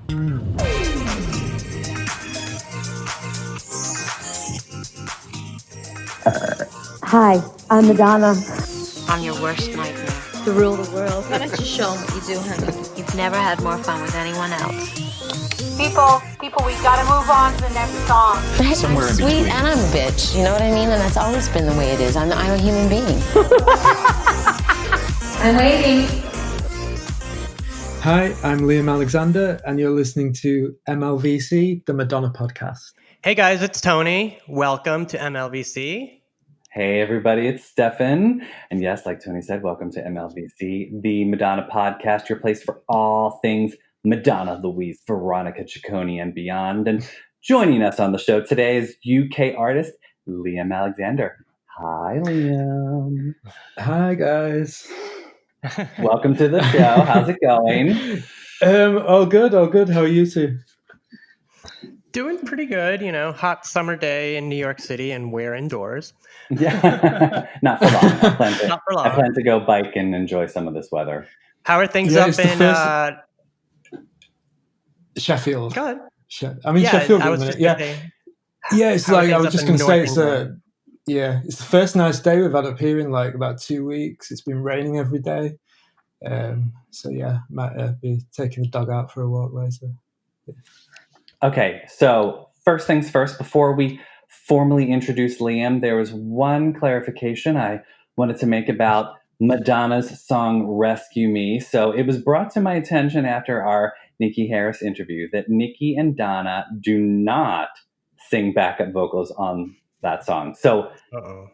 Hi, I'm Madonna. I'm your worst nightmare. To rule the world. Why don't you show them what you do, honey? You've never had more fun with anyone else. People, we gotta move on to the next song. I'm sweet and I'm a bitch, you know what I mean? And that's always been the way it is. I'm a human being. I'm waiting. Hi, I'm Liam Alexander, and you're listening to MLVC, the Madonna podcast. Hey guys, it's Tony. Welcome to MLVC. Hey everybody, it's Stefan. And yes, like Tony said, welcome to MLVC, the Madonna podcast, your place for all things Madonna, Louise, Veronica Ciccone, and beyond. And joining us on the show today is UK artist Liam Alexander. Hi, Liam. Hi, guys. Welcome to the show. How's it going? All good. How are you two? Doing pretty good, you know, hot summer day in New York City, and we're indoors. Yeah, not for long. Not for long. I plan to go bike and enjoy some of this weather. How are things up in Sheffield? Go ahead. Sheffield at the minute. Yeah, it's like I was just going to say, it's the first nice day we've had up here in like about 2 weeks. It's been raining every day. Might be taking the dog out for a walk later. Yeah. Okay, so first things first, before we formally introduce Liam, there was one clarification I wanted to make about Madonna's song Rescue Me. So it was brought to my attention after our Nikki Harris interview that Nikki and Donna do not sing backup vocals on that song. So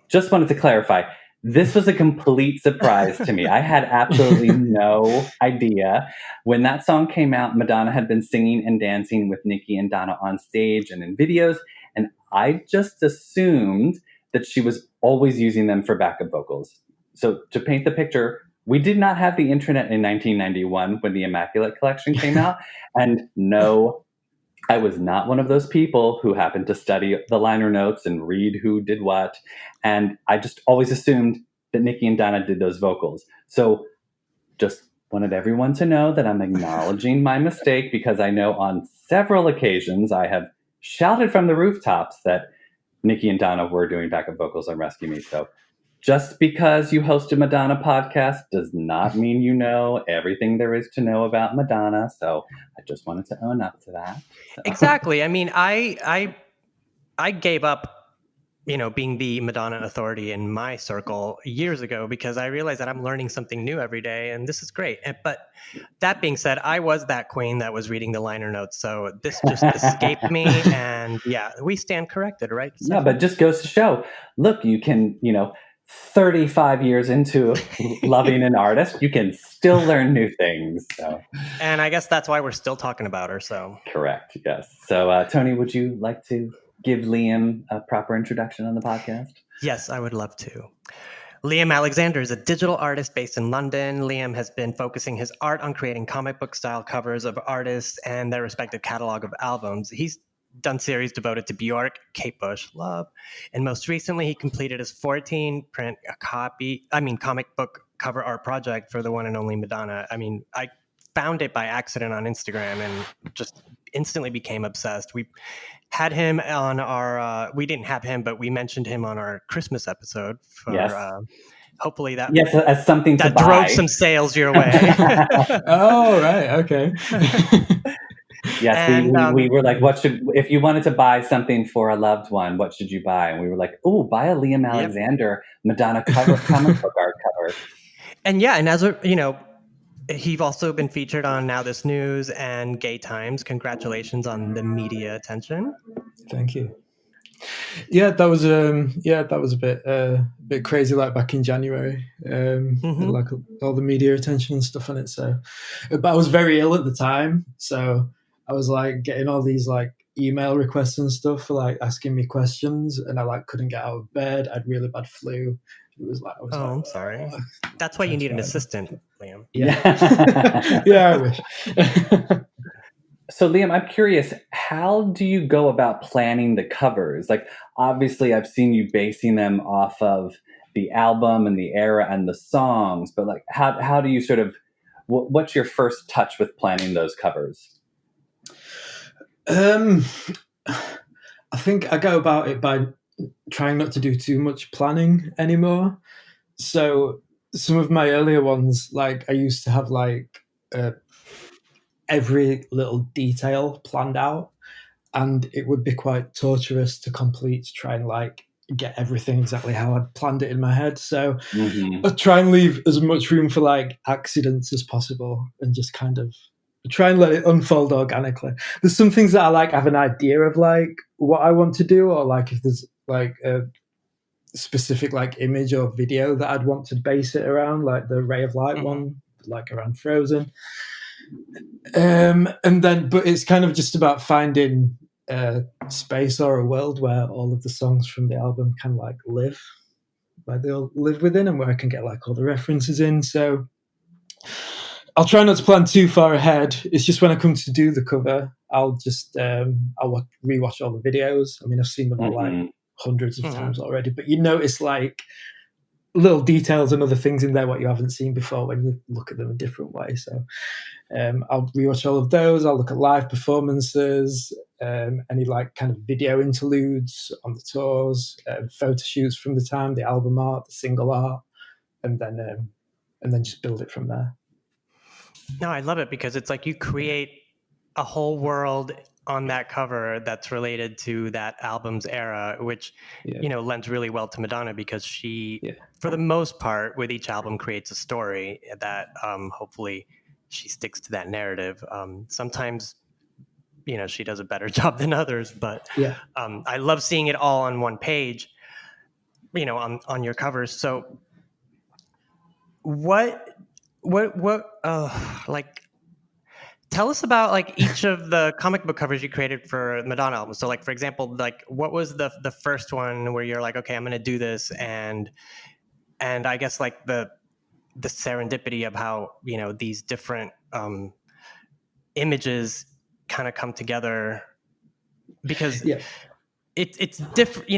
just wanted to clarify, this was a complete surprise to me. I had absolutely no idea. When that song came out, Madonna had been singing and dancing with Nikki and Donna on stage and in videos, and I just assumed that she was always using them for backup vocals. So to paint the picture, we did not have the internet in 1991 when the Immaculate Collection came out, and no, I was not one of those people who happened to study the liner notes and read who did what. And I just always assumed that Nikki and Donna did those vocals. So just wanted everyone to know that I'm acknowledging my mistake, because I know on several occasions I have shouted from the rooftops that Nikki and Donna were doing backup vocals on Rescue Me. So just because you host a Madonna podcast does not mean you know everything there is to know about Madonna. So I just wanted to own up to that. So. Exactly. I mean, I gave up, you know, being the Madonna authority in my circle years ago, because I realized that I'm learning something new every day, and this is great. But that being said, I was that queen that was reading the liner notes, so this just escaped me, and yeah, we stand corrected, right? Yeah, but just goes to show, look, you can, 35 years into loving an artist, you can still learn new things. So. And I guess that's why we're still talking about her. So correct, yes. So Tony, would you like to give Liam a proper introduction on the podcast? Yes, I would love to. Liam Alexander is a digital artist based in London. Liam has been focusing his art on creating comic book style covers of artists and their respective catalog of albums. He's done series devoted to Bjork, Kate Bush, love. And most recently, he completed his 14-print comic book cover art project for the one and only Madonna. I mean, I found it by accident on Instagram and just instantly became obsessed. We had him on our, we didn't have him, but we mentioned him on our Christmas episode for, yes. Hopefully that as something to that buy. drove some sales your way. Oh, right. Okay. Yes, and, we were like, if you wanted to buy something for a loved one, what should you buy? And we were like, oh, buy a Liam Alexander Madonna comic book art cover. And yeah, and as he's also been featured on Now This News and Gay Times. Congratulations on the media attention. Thank you. Yeah, that was a bit crazy, like back in January, like all the media attention and stuff on it. So, but I was very ill at the time, so I was like getting all these like email requests and stuff for like asking me questions, and I like couldn't get out of bed. I had really bad flu. It was like, I'm sorry. That's why you need an assistant, Liam. Yeah, yeah, I wish. So Liam, I'm curious, how do you go about planning the covers? Like, obviously I've seen you basing them off of the album and the era and the songs, but like, how do you sort of, what's your first touch with planning those covers? Um, I think I go about it by trying not to do too much planning anymore. So some of my earlier ones, like I used to have like every little detail planned out, and it would be quite torturous to complete to try and like get everything exactly how I'd planned it in my head. So I try and leave as much room for like accidents as possible and just kind of try and let it unfold organically. There's some things that I like have an idea of like what I want to do, or like if there's like a specific like image or video that I'd want to base it around, like the Ray of Light one, like around Frozen. And then, but it's kind of just about finding a space or a world where all of the songs from the album can like live, where they all live within, and where I can get like all the references in. So I'll try not to plan too far ahead. It's just when I come to do the cover, I'll just I'll rewatch all the videos. I mean, I've seen them all like hundreds of times already, but you notice like little details and other things in there what you haven't seen before when you look at them a different way. So I'll rewatch all of those. I'll look at live performances, any like kind of video interludes on the tours, photo shoots from the time, the album art, the single art, and then just build it from there. No, I love it because it's like you create a whole world on that cover that's related to that album's era, which lends really well to Madonna, because she, for the most part, with each album creates a story that hopefully she sticks to that narrative. Sometimes, she does a better job than others, but I love seeing it all on one page, on your covers. So tell us about like each of the comic book covers you created for Madonna albums. So like, for example, like what was the first one where you're like, okay, I'm going to do this. And I guess like the serendipity of how, these different images kind of come together, because it's different,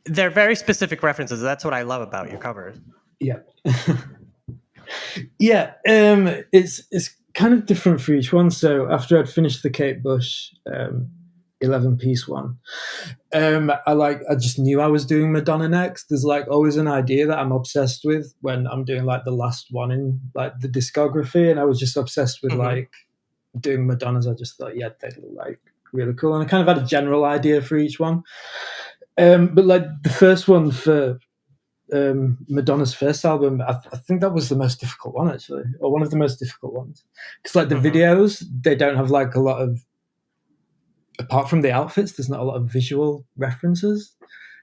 they're very specific references. That's what I love about your covers. Yeah. It's kind of different for each one. So after I'd finished the Kate Bush 11-piece one, I just knew I was doing Madonna next. There's like always an idea that I'm obsessed with when I'm doing like the last one in like the discography, and I was just obsessed with like doing Madonnas. I just thought, they look like really cool, and I kind of had a general idea for each one. But like the first one for Madonna's first album, I think that was the most difficult one, actually, or one of the most difficult ones, because like the videos, they don't have like a lot of, apart from the outfits, there's not a lot of visual references,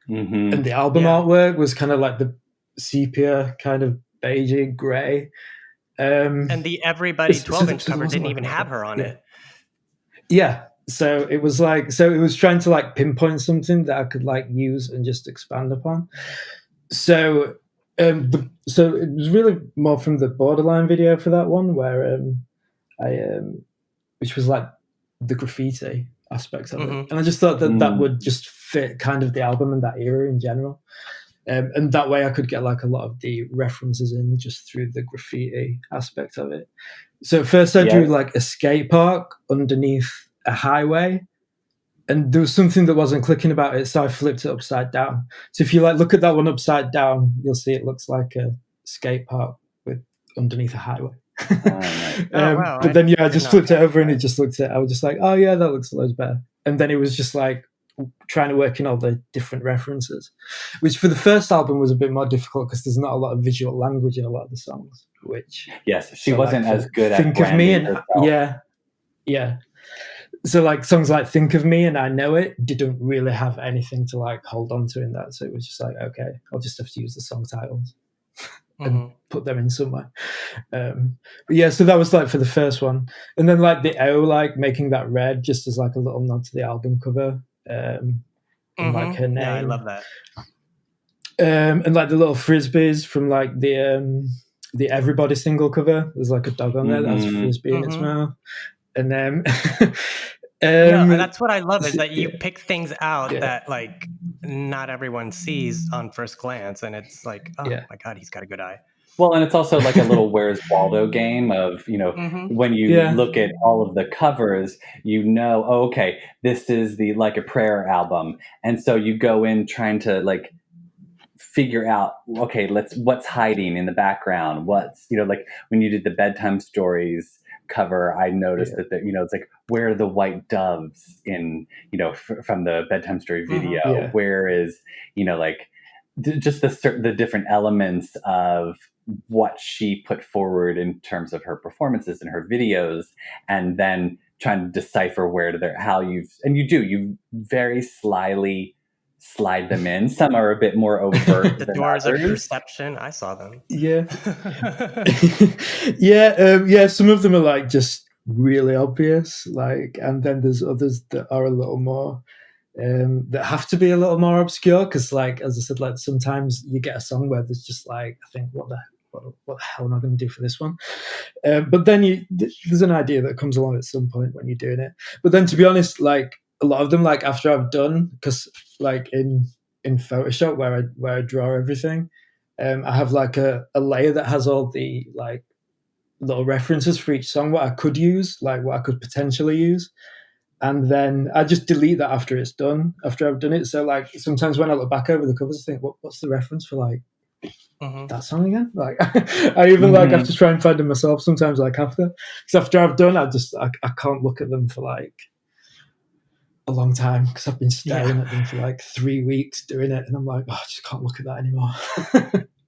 and the album artwork was kind of like the sepia kind of beigey gray, and the Everybody 12-inch cover didn't even have her on it. So it was like, it was trying to like pinpoint something that I could like use and just expand upon. So so it was really more from the Borderline video for that one, where which was like the graffiti aspects of it, and I just thought that would just fit kind of the album and that era in general, and that way I could get like a lot of the references in just through the graffiti aspect of it. So first I drew like a skate park underneath a highway, and there was something that wasn't clicking about it, so I flipped it upside down. So if you like look at that one upside down, you'll see it looks like a skate park with underneath a highway. But then I just flipped it over, and it just looked at. I was just like, oh yeah, that looks loads better. And then it was just like trying to work in all the different references, which for the first album was a bit more difficult because there's not a lot of visual language in a lot of the songs. Which she wasn't as good at Think of Me and So like songs like Think of Me and I Know It didn't really have anything to like hold on to in that. So it was just like, okay, I'll just have to use the song titles and put them in somewhere. So that was like for the first one. And then like the O, like making that red just as like a little nod to the album cover. And like her name. Yeah, I love that. And like the little frisbees from like the Everybody single cover. There's like a dog on there that has a frisbee in its mouth. And then and that's what I love, is that you pick things out that like not everyone sees on first glance, and it's like, oh my god, he's got a good eye. Well, and it's also like a little Where's Waldo game of, when you Yeah. look at all of the covers, oh, okay, this is the Like a Prayer album. And so you go in trying to like figure out, okay, what's hiding in the background? What's, like when you did the Bedtime Stories cover, I noticed that, it's like, where are the white doves in, from the Bedtime Story video? Yeah. Where is, like just the different elements of what she put forward in terms of her performances and her videos, and then trying to decipher you very slyly slide them in. Some are a bit more overt The than doors of others. perception. I saw them. Yeah. Yeah. Some of them are like just really obvious, like, and then there's others that are a little more that have to be a little more obscure, because, like, as I said, like sometimes you get a song where there's just like, I think, what the hell am I going to do for this one? But then there's an idea that comes along at some point when you're doing it. But then, to be honest, like a lot of them, like after I've done, because like in Photoshop where I draw everything, I have like a layer that has all the like little references for each song, what I could use, like what I could potentially use. And then I just delete that after it's done, after I've done it. So like sometimes when I look back over the covers, I think, what's the reference for like that song again? Like I even like have to try and find them myself sometimes, like after. Because after I've done, I can't look at them for like a long time, because I've been staring at them for like 3 weeks doing it, and I'm like, I just can't look at that anymore.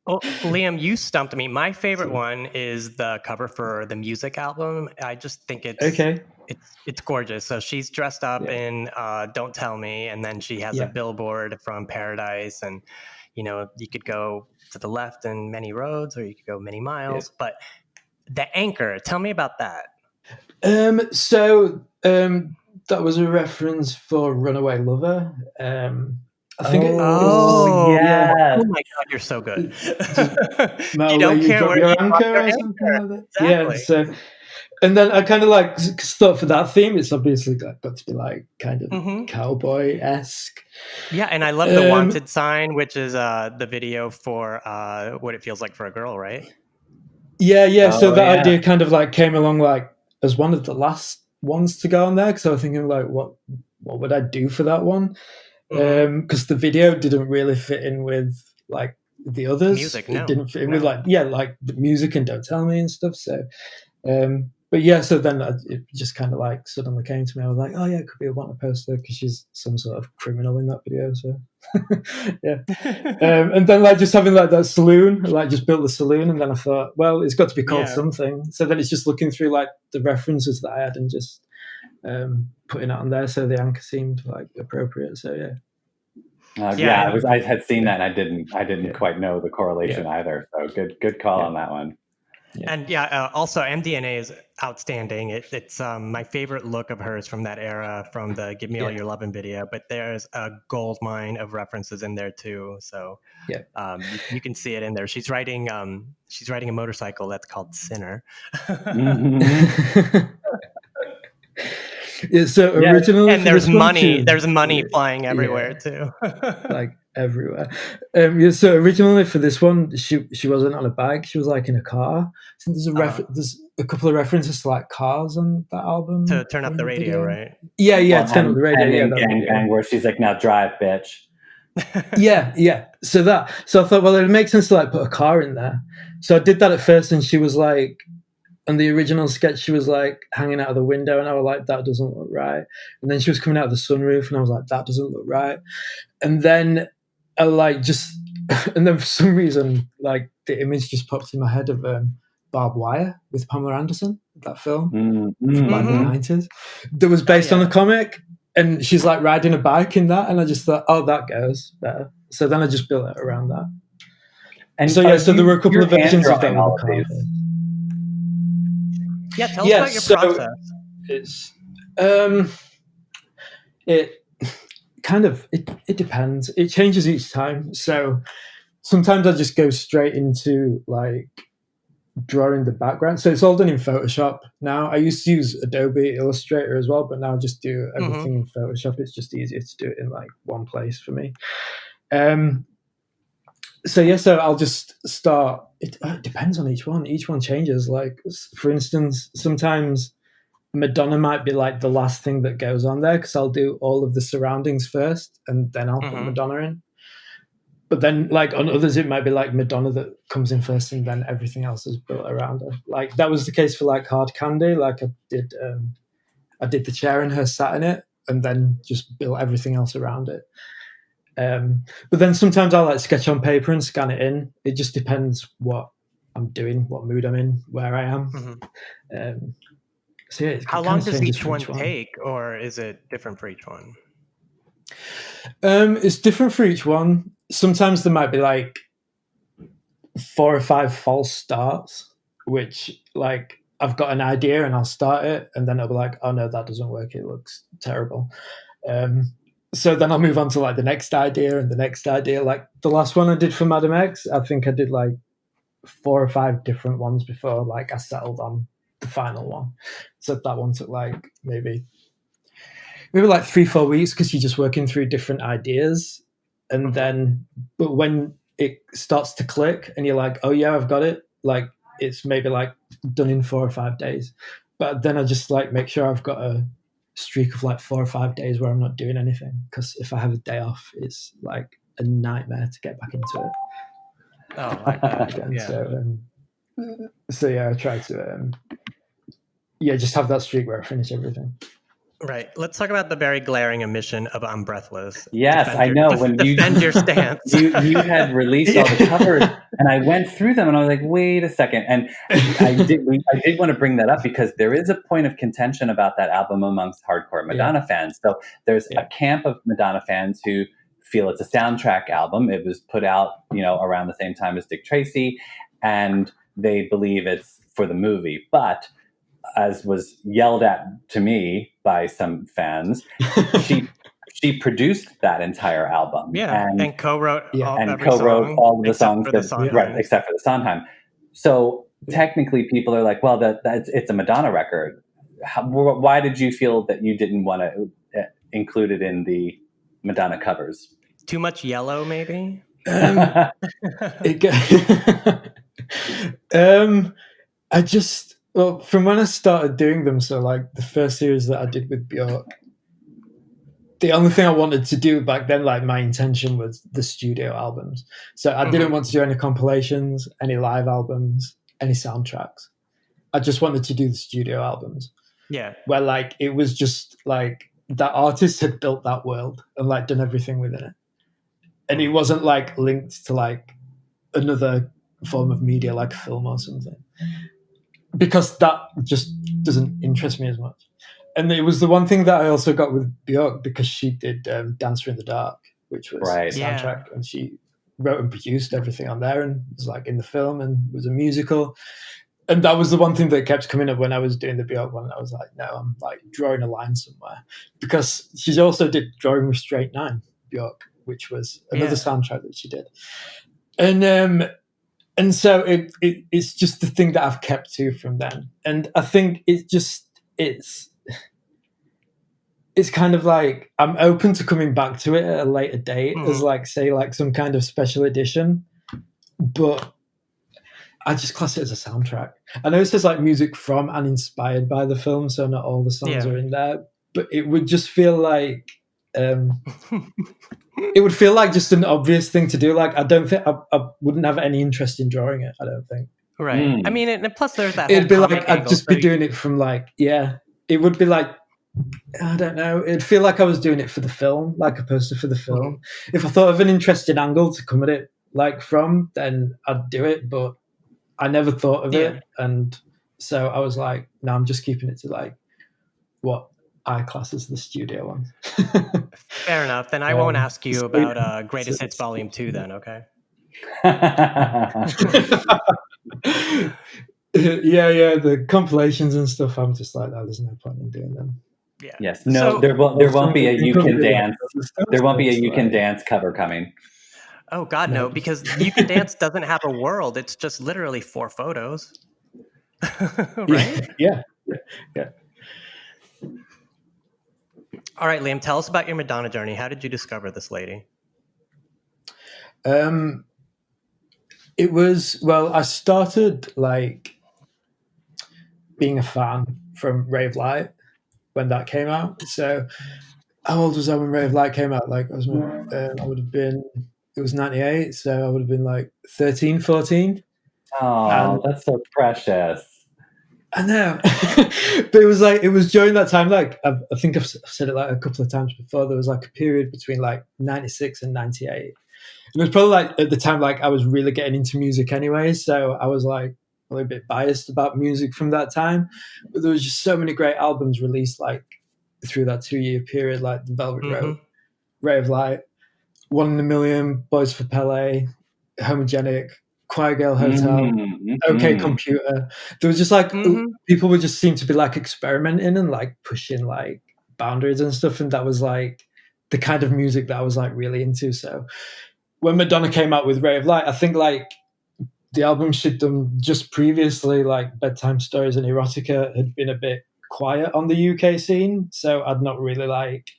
Well, Liam, you stumped me. My favorite one is the cover for the music album. I just think it's gorgeous. So she's dressed up in Don't Tell Me, and then she has a billboard from Paradise, and you could go to the left in many roads, or you could go many miles. But the anchor, tell me about that. That was a reference for Runaway Lover. I think yeah. Oh my God, you're so good. You don't care where you drop your anchor or something like that. Exactly. Yeah. So, and then I kind of like thought for that theme, it's obviously got to be like kind of cowboy-esque. Yeah, and I love the Wanted sign, which is the video for What It Feels Like for a Girl, right? Yeah. So that idea kind of like came along like as one of the last ones to go on there, because I was thinking like, what would I do for that one? Because the video didn't really fit in with like the others. It didn't fit in with like the music and Don't Tell Me and stuff. So, but yeah, so then it just kind of like suddenly came to me. I was like, oh yeah, it could be a wanted poster because she's some sort of criminal in that video. So yeah, and then like just having like that saloon, like just built the saloon, and then I thought, well, it's got to be called something. So then it's just looking through like the references that I had and just putting it on there, so the anchor seemed like appropriate. So I had seen that, and I didn't quite know the correlation either. So good call on that one. And also MDNA is outstanding. It's my favorite look of hers from that era, from the Give Me All Your Lovin' video. But there's a gold mine of references in there too. So you can see it in there. She's riding a motorcycle that's called Sinner. So originally, and there's money. There's money flying everywhere too, like everywhere. So originally for this one, she wasn't on a bike. She was like in a car. So there's a couple of references to like cars on that album. To turn up the radio, right? Yeah, turn up the radio. And in Gang, where she's like, "Now drive, bitch." yeah. So I thought, well, it makes sense to like put a car in there. So I did that at first, and she was like. On the original sketch, she was like hanging out of the window, and I was like, that doesn't look right. And then she was coming out of the sunroof, and I was like, that doesn't look right. And then I like and then for some reason, like the image just popped in my head of Barbed Wire with Pamela Anderson, that film from like the 90s. That was based on a comic, and she's like riding a bike in that, and I just thought, oh, that goes better. So then I just built it around that. And so there were a couple of versions of that with the car. Yeah, tell us about your process. It kind of it depends. It changes each time. So sometimes I just go straight into like drawing the background. So it's all done in Photoshop now. I used to use Adobe Illustrator as well, but now I just do everything in Photoshop. It's just easier to do it in like one place for me. So I'll just start. It depends on each one. Each one changes. Like, for instance, sometimes Madonna might be like the last thing that goes on there because I'll do all of the surroundings first and then I'll put Madonna in. But then, like on others, it might be like Madonna that comes in first and then everything else is built around her. Like that was the case for like Hard Candy. Like I did the chair and her sat in it and then just built everything else around it. But then sometimes I'll like sketch on paper and scan it in. It just depends what I'm doing, what mood I'm in, where I am. So yeah, how long does each one take, or is it different for each one? It's different for each one. Sometimes there might be like 4 or 5 false starts, which like I've got an idea and I'll start it and then I'll be like, oh no, that doesn't work. It looks terrible. So then I'll move on to like the next idea and the next idea. Like the last one I did for Madam X, I think I did like 4 or 5 different ones before like I settled on the final one. So that one took like maybe like 3-4 weeks because you're just working through different ideas. And then, but when it starts to click and you're like, oh yeah, I've got it. Like it's maybe like done in 4 or 5 days. But then I just like make sure I've got a streak of like 4 or 5 days where I'm not doing anything. Because if I have a day off, it's like a nightmare to get back into it. Oh, like that. Yeah. So yeah, I try to just have that streak where I finish everything. Right. Let's talk about the very glaring omission of I'm Breathless. Yes, I know. When you defend your stance, you had released all the covers, and I went through them, and I was like, "Wait a second. And I did want to bring that up because there is a point of contention about that album amongst hardcore Madonna fans. So there's a camp of Madonna fans who feel it's a soundtrack album. It was put out, around the same time as Dick Tracy, and they believe it's for the movie, but as was yelled at to me by some fans, she produced that entire album. And co-wrote all of the songs except for the Sondheim. So technically, people are like, "Well, it's a Madonna record." Why did you feel that you didn't want to include it in the Madonna covers? Too much yellow, maybe. Well, from when I started doing them, so like the first series that I did with Bjork, the only thing I wanted to do back then, like my intention was the studio albums. So I didn't want to do any compilations, any live albums, any soundtracks. I just wanted to do the studio albums. Yeah. Where like it was just like that artist had built that world and like done everything within it. And it wasn't like linked to like another form of media like a film or something. Because that just doesn't interest me as much. And it was the one thing that I also got with Bjork because she did Dancer in the Dark, which was a soundtrack. And she wrote and produced everything on there and was like in the film and was a musical. And that was the one thing that kept coming up when I was doing the Bjork one. I was like, no, I'm like drawing a line somewhere. Because she also did Drawing with Straight 9, Bjork, which was another soundtrack that she did. And so it's just the thing that I've kept to from then. And I think it's kind of like I'm open to coming back to it at a later date as like, say, like some kind of special edition. But I just class it as a soundtrack. I know it says like music from and inspired by the film, so not all the songs are in there. But it would just feel like... it would feel like just an obvious thing to do. Like I don't think I wouldn't have any interest in drawing it. I don't think. Right. I mean, and plus there's that. It'd be like I'd just be doing it from like It would be like I don't know. It'd feel like I was doing it for the film, like a poster for the film. If I thought of an interesting angle to come at it like from, then I'd do it. But I never thought of it, and so I was like, no, I'm just keeping it to like what I class as the studio one. Fair enough. Then I won't ask you about Greatest Hits Volume 2 then, okay? The compilations and stuff, I'm just like, there's no point in doing them. Yeah. Yes. No, so, there won't be a You Can Dance. There won't be a You Can Dance cover coming. Oh, God, no, because You Can Dance doesn't have a world. It's just literally 4 photos. Right? Yeah. All right, Liam, tell us about your Madonna journey. How did you discover this lady? It was, well, I started like being a fan from Rave Light when that came out. So how old was I when Rave Light came out? Like I would have been, it was 98, so I would have been like 13, 14. Oh, And that's so precious. I know. But it was during that time, like, I think I've said it like a couple of times before, there was like a period between like 96 and 98. It was probably like at the time, like I was really getting into music anyway. So I was like a little bit biased about music from that time. But there was just so many great albums released like through that 2 year period, like The Velvet Rope, Ray of Light, One in a Million, Boys for Pele, Homogenic, Choir Girl Hotel, OK Computer. There was just like people would just seem to be like experimenting and like pushing like boundaries and stuff, and that was like the kind of music that I was like really into. So when Madonna came out with Ray of Light, I think like the album she'd done just previously, like Bedtime Stories and Erotica, had been a bit quiet on the UK scene. So I'd not really like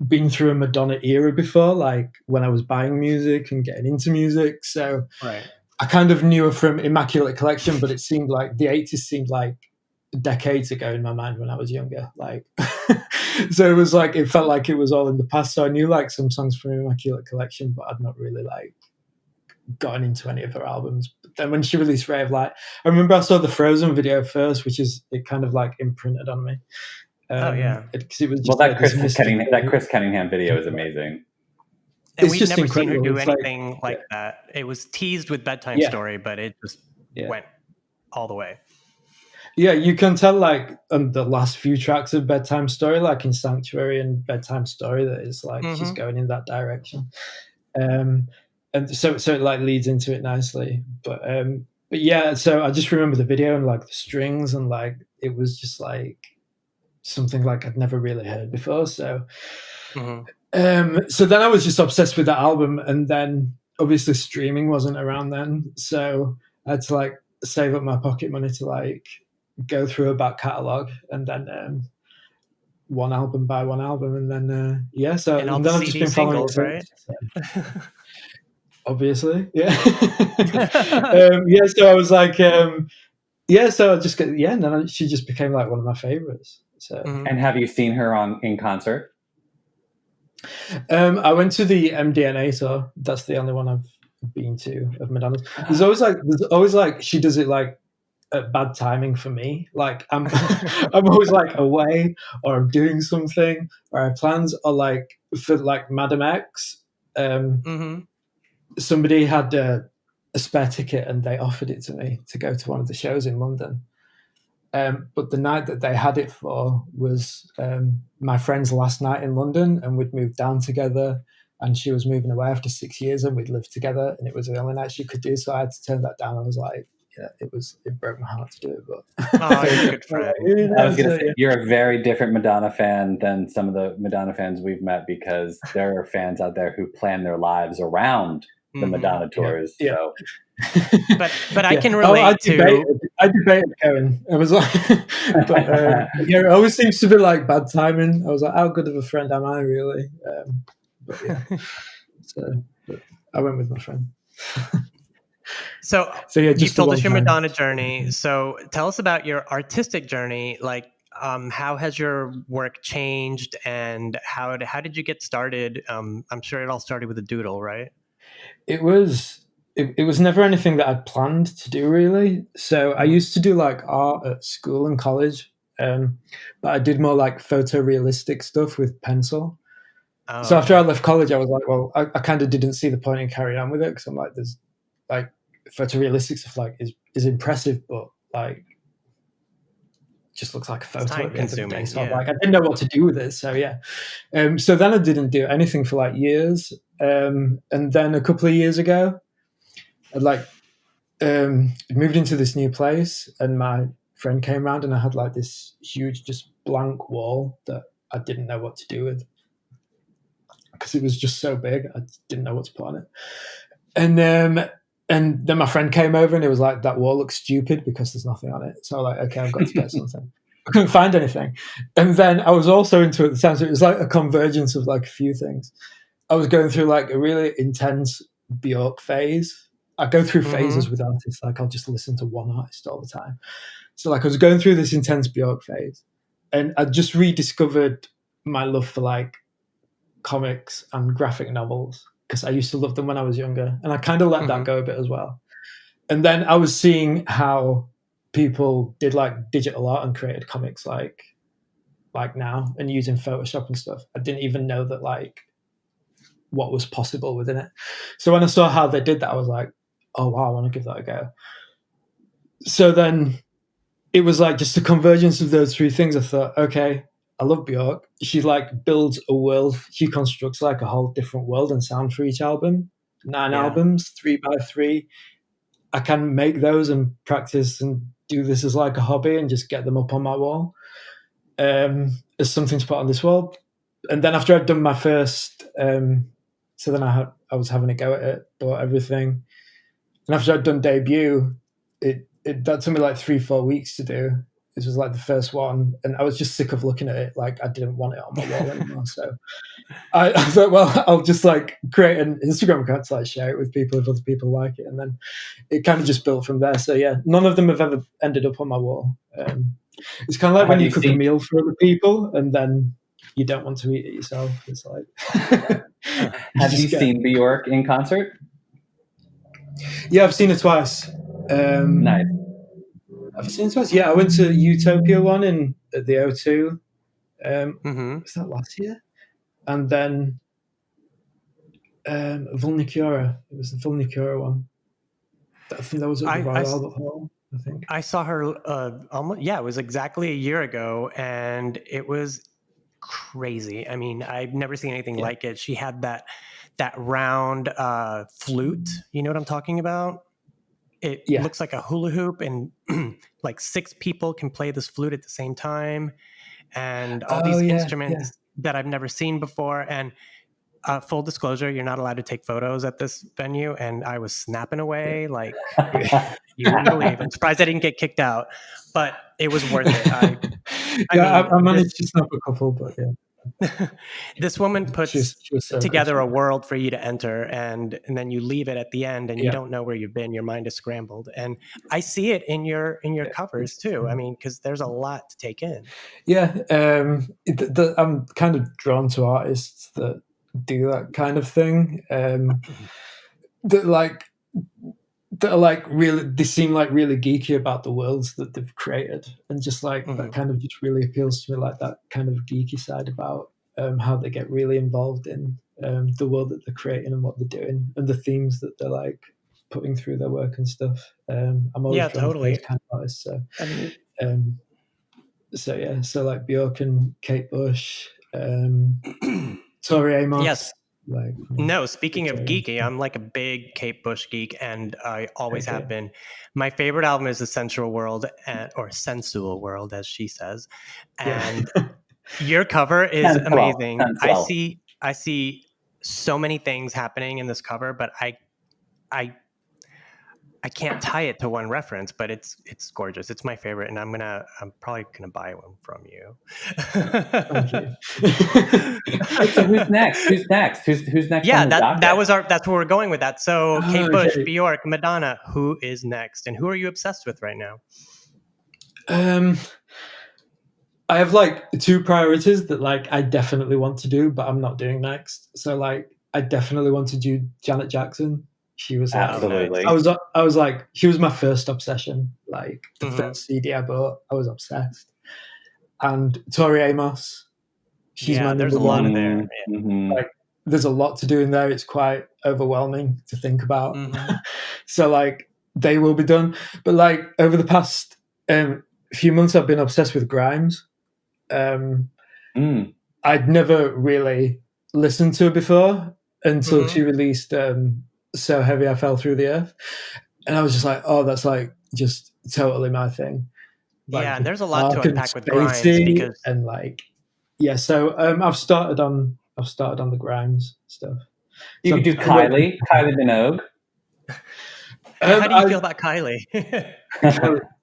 been through a Madonna era before, like when I was buying music and getting into music. So I kind of knew her from Immaculate Collection, but it seemed like the 80s seemed like decades ago in my mind when I was younger. Like, so it was like, it felt like it was all in the past. So I knew like some songs from Immaculate Collection, but I'd not really like gotten into any of her albums. But then when she released Ray of Light, I remember I saw the Frozen video first, which is, it kind of like imprinted on me. Because it was just that Chris Cunningham video is amazing. And it's we've just never incredible. seen her do It's anything like that. It was teased with Bedtime Story, but it just went all the way. Yeah, you can tell like on the last few tracks of Bedtime Story, like in Sanctuary and Bedtime Story, that it's like she's going in that direction. And so it like leads into it nicely. But yeah, so I just remember the video and like the strings, and like it was just like something like I'd never really heard before. So so then I was just obsessed with that album, and then obviously streaming wasn't around then, so I had to like save up my pocket money to like go through a back catalogue, and then one album by one album, and then and then I've just been following it, right? So. Obviously, yeah. So I was like, so I just get, and then she just became like one of my favorites. So, and have you seen her in concert? I went to the MDNA tour. That's the only one I've been to of Madonna's. There's always like she does it like at bad timing for me. Like I'm always like away, or I'm doing something, or I have plans, or like for like Madam X. Somebody had a spare ticket and they offered it to me to go to one of the shows in London. But the night that they had it for was my friend's last night in London, and we'd moved down together, and she was moving away after 6 years, and we'd lived together, and it was the only night she could do, so I had to turn that down. I was like, it broke my heart to do it, but you're a good friend. I was gonna say, you're a very different Madonna fan than some of the Madonna fans we've met, because there are fans out there who plan their lives around the Madonna tours. Yeah. So but I can relate to. I debated going. I was like, but it always seems to be like bad timing. I was like, how good of a friend am I really? But I went with my friend. So you've told us your Madonna journey. So tell us about your artistic journey. Like, how has your work changed, and how did you get started? I'm sure it all started with a doodle, right? It was never anything that I'd planned to do, really. So I used to do like art at school and college, but I did more like photorealistic stuff with pencil. So after I left college, I was like, well, I kind of didn't see the point in carrying on with it, because I'm like, there's like photorealistic stuff like is impressive, but like just looks like a photo at the end of the day. So like I didn't know what to do with it. So so then I didn't do anything for like years. And then a couple of years ago, I'd like moved into this new place, and my friend came around, and I had like this huge just blank wall that I didn't know what to do with, because it was just so big. I didn't know what to put on it. And then my friend came over, and it was like, that wall looks stupid because there's nothing on it. So I was like, okay, I've got to get something. I couldn't find anything. And then I was also into it at the time, so it was like a convergence of like a few things. I was going through like a really intense Bjork phase. I go through phases with artists. Like I'll just listen to one artist all the time. So like I was going through this intense Bjork phase, and I just rediscovered my love for like comics and graphic novels because I used to love them when I was younger, and I kind of let that go a bit as well. And then I was seeing how people did like digital art and created comics like now and using Photoshop and stuff. I didn't even know that like what was possible within it. So when I saw how they did that, I was like, oh wow, I want to give that a go. So then it was like just a convergence of those three things. I thought, okay, I love Bjork. She like builds a world. She constructs like a whole different world and sound for each album. 9 albums, 3x3. I can make those and practice and do this as like a hobby and just get them up on my wall as something to put on this wall. And then after I'd done my first, so then I was having a go at it, bought everything. And after I'd done debut, that took me like 3-4 weeks to do. This was like the first one, and I was just sick of looking at it. Like I didn't want it on my wall anymore. So I thought, well, I'll just like create an Instagram account to like share it with people if other people like it, and then it kind of just built from there. So yeah, none of them have ever ended up on my wall. It's kind of like when you cook a meal for other people and then you don't want to eat it yourself. It's like, have you seen Bjork in concert? Yeah, I've seen it twice. Nice. I've seen it twice. Yeah, I went to Utopia one at the O2. Was that last year? And then Vulnicura. It was the Vulnicura one. I think that was at the Royal Albert Hall. I think I saw her almost. Yeah, it was exactly a year ago, and it was crazy. I mean, I've never seen anything like it. She had that round flute. You know what I'm talking about? It looks like a hula hoop, and like 6 people can play this flute at the same time, and all these instruments that I've never seen before. And full disclosure, you're not allowed to take photos at this venue, and I was snapping away like you wouldn't believe. I'm surprised I didn't get kicked out, but it was worth it. I managed to snap a couple, but yeah. This woman puts she was so together good. a world for you to enter, and then you leave it at the end, and you don't know where you've been. Your mind is scrambled, and I see it in your covers too. I mean, because there's a lot to take in. Yeah, I'm kind of drawn to artists that do that kind of thing. That are like really, they seem like really geeky about the worlds that they've created, and just like that kind of just really appeals to me, like that kind of geeky side about how they get really involved in the world that they're creating and what they're doing and the themes that they're like putting through their work and stuff. I'm always drawn to those kind of artists. So like Bjork and Kate Bush, Tori Amos. Yes. No, speaking of geeky, I'm like a big Kate Bush geek, and I always have been. My favorite album is The Sensual World, or Sensual World, as she says. And your cover is amazing. I see so many things happening in this cover, but I can't tie it to one reference, but it's gorgeous. It's my favorite, and I'm probably gonna buy one from you. Thank you. So who's next? Who's next? Yeah, that's where we're going with that. So Kate Bush, Bjork, Madonna. Who is next, and who are you obsessed with right now? I have like 2 priorities that like I definitely want to do, but I'm not doing next. So like I definitely want to do Janet Jackson. She was absolutely. I was like, she was my first obsession. Like the first CD I bought, I was obsessed. And Tori Amos, she's my number there's a one. lot in there. Mm-hmm. Like, there's a lot to do in there. It's quite overwhelming to think about. So like, they will be done. But like over the past few months, I've been obsessed with Grimes. I'd never really listened to her before until she released So Heavy I Fell Through the Earth, and I was just like, oh, that's like just totally my thing. Like, and there's a lot to unpack with Grimes because and like so I've started on the Grimes stuff. You could do Kylie Minogue. How do you feel about Kylie?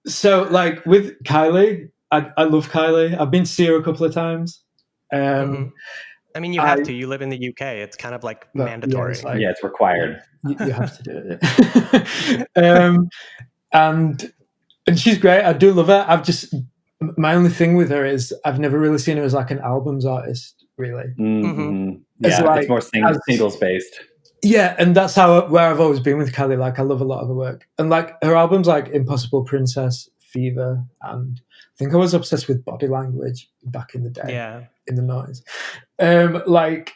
So like with Kylie, I love Kylie. I've been to see her a couple of times. And I mean, you have to. You live in the UK. It's kind of like mandatory. It's like, it's required. You have to do it. And she's great. I do love her. My only thing with her is I've never really seen her as like an albums artist, really. Mm-hmm. Yeah, it's more singles based. Yeah, and that's where I've always been with Kelly. Like, I love a lot of her work, and like her albums, like Impossible Princess, Fever, and I think I was obsessed with Body Language back in the day. Yeah, in the noise. Like